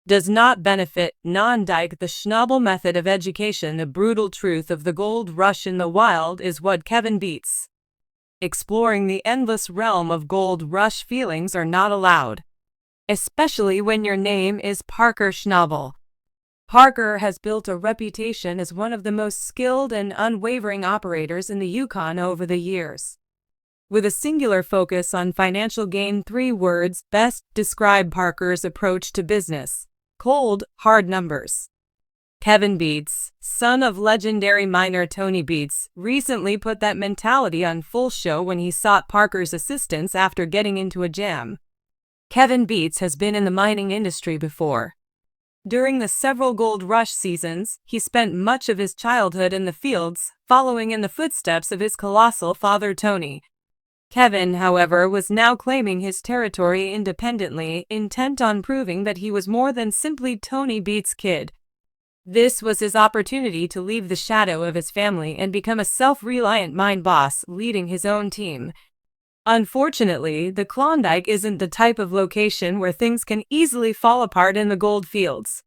does not benefit. Non-dike. The Schnabel method of education. The brutal truth of the gold rush in the wild is what Kevin Beets. Exploring the endless realm of gold rush feelings are not allowed, especially when your name is Parker Schnabel. Parker has built a reputation as one of the most skilled and unwavering operators in the Yukon over the years. With a singular focus on financial gain, 3 words best describe Parker's approach to business: cold, hard numbers. Kevin Beets, son of legendary miner Tony Beets, recently put that mentality on full show when he sought Parker's assistance after getting into a jam. Kevin Beets has been in the mining industry before. During the several gold rush seasons, he spent much of his childhood in the fields, following in the footsteps of his colossal father Tony. Kevin, however, was now claiming his territory independently, intent on proving that he was more than simply Tony Beets' kid. This was his opportunity to leave the shadow of his family and become a self-reliant mine boss, leading his own team. Unfortunately, the Klondike isn't the type of location where things can easily fall apart in the gold fields.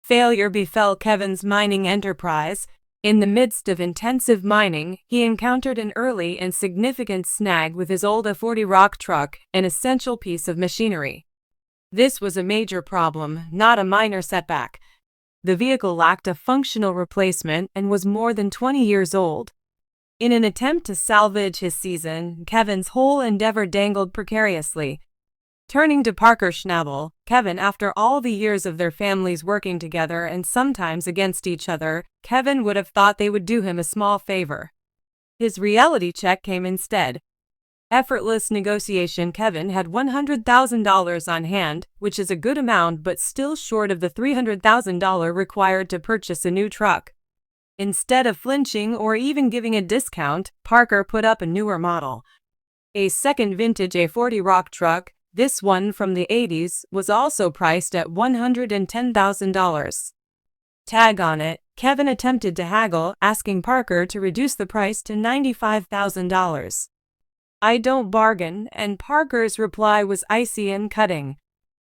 Failure befell Kevin's mining enterprise. In the midst of intensive mining, he encountered an early and significant snag with his old A40 rock truck, an essential piece of machinery. This was a major problem, not a minor setback. The vehicle lacked a functional replacement and was more than 20 years old. In an attempt to salvage his season, Kevin's whole endeavor dangled precariously. Turning to Parker Schnabel, Kevin, after all the years of their families working together and sometimes against each other, Kevin would have thought they would do him a small favor. His reality check came instead. Effortless negotiation. Kevin had $100,000 on hand, which is a good amount but still short of the $300,000 required to purchase a new truck. Instead of flinching or even giving a discount, Parker put up a newer model. A second vintage A40 rock truck, this one from the 80s, was also priced at $110,000. Tag on it. Kevin attempted to haggle, asking Parker to reduce the price to $95,000. "I don't bargain," and Parker's reply was icy and cutting.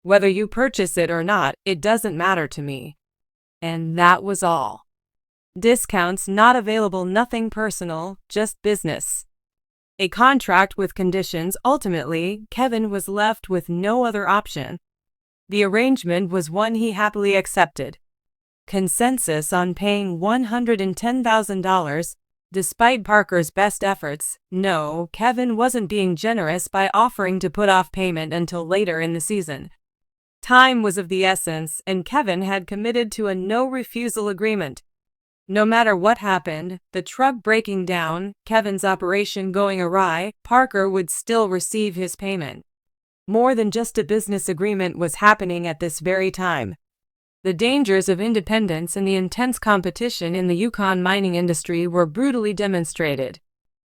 "Whether you purchase it or not, it doesn't matter to me." And that was all. Discounts not available. Nothing personal, just business. A contract with conditions. Ultimately, Kevin was left with no other option. The arrangement was one he happily accepted. Consensus on paying $110,000. Despite Parker's best efforts, no, Kevin wasn't being generous by offering to put off payment until later in the season. Time was of the essence, and Kevin had committed to a no-refusal agreement. No matter what happened, the truck breaking down, Kevin's operation going awry, Parker would still receive his payment. More than just a business agreement was happening at this very time. The dangers of independence and the intense competition in the Yukon mining industry were brutally demonstrated.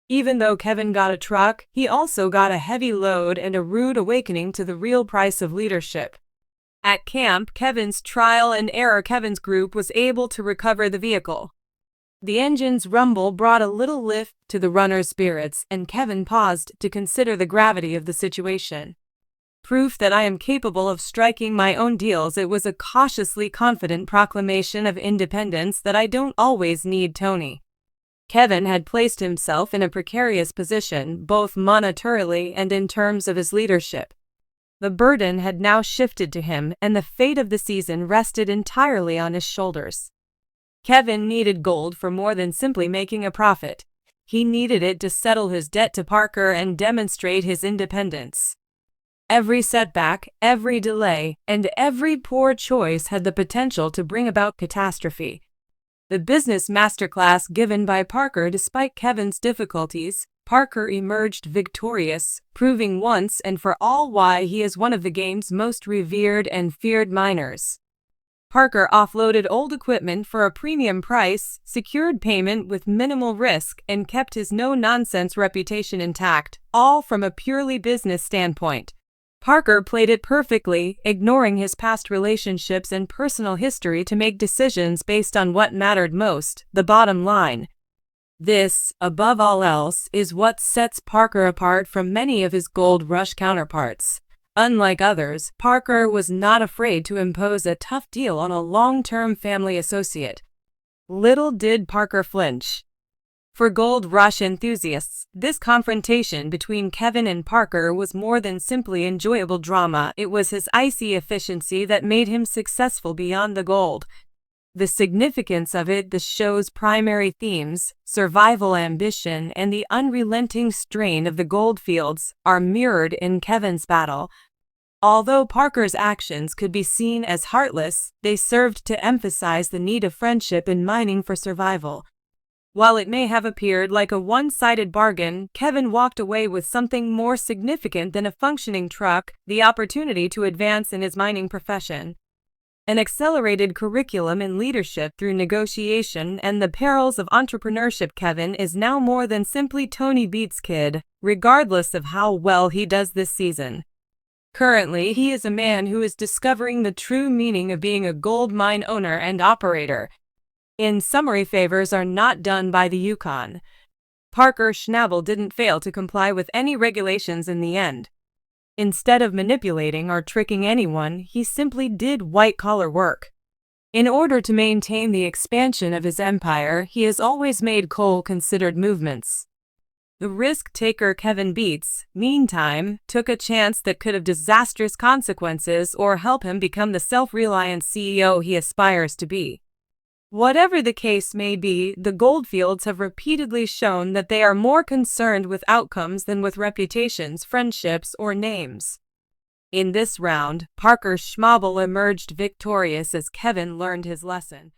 Even though Kevin got a truck, he also got a heavy load and a rude awakening to the real price of leadership. At camp, Kevin's trial and error. Kevin's group was able to recover the vehicle. The engine's rumble brought a little lift to the runner's spirits, and Kevin paused to consider the gravity of the situation. "Proof that I am capable of striking my own deals." It was a cautiously confident proclamation of independence that I don't always need Tony. Kevin had placed himself in a precarious position, both monetarily and in terms of his leadership. The burden had now shifted to him, and the fate of the season rested entirely on his shoulders. Kevin needed gold for more than simply making a profit. He needed it to settle his debt to Parker and demonstrate his independence. Every setback, every delay, and every poor choice had the potential to bring about catastrophe. The business masterclass given by Parker. Despite Kevin's difficulties, Parker emerged victorious, proving once and for all why he is one of the game's most revered and feared miners. Parker offloaded old equipment for a premium price, secured payment with minimal risk, and kept his no-nonsense reputation intact, all from a purely business standpoint. Parker played it perfectly, ignoring his past relationships and personal history to make decisions based on what mattered most, the bottom line. This, above all else, is what sets Parker apart from many of his gold rush counterparts. Unlike others, Parker was not afraid to impose a tough deal on a long-term family associate. Little did Parker flinch. For Gold Rush enthusiasts, this confrontation between Kevin and Parker was more than simply enjoyable drama. It was his icy efficiency that made him successful beyond the gold. The significance of it, the show's primary themes, survival ambition, and the unrelenting strain of the goldfields, are mirrored in Kevin's battle. Although Parker's actions could be seen as heartless, they served to emphasize the need of friendship in mining for survival. While it may have appeared like a one-sided bargain, Kevin walked away with something more significant than a functioning truck: the opportunity to advance in his mining profession. An accelerated curriculum in leadership through negotiation and the perils of entrepreneurship. Kevin is now more than simply Tony Beets' kid, regardless of how well he does this season. Currently, he is a man who is discovering the true meaning of being a gold mine owner and operator. In summary, favors are not done by the Yukon. Parker Schnabel didn't fail to comply with any regulations in the end. Instead of manipulating or tricking anyone, he simply did white-collar work. In order to maintain the expansion of his empire, he has always made considered movements. The risk-taker Kevin Beets, meantime, took a chance that could have disastrous consequences or help him become the self-reliant CEO he aspires to be. Whatever the case may be, the Goldfields have repeatedly shown that they are more concerned with outcomes than with reputations, friendships, or names. In this round, Parker Schnabel emerged victorious as Kevin learned his lesson.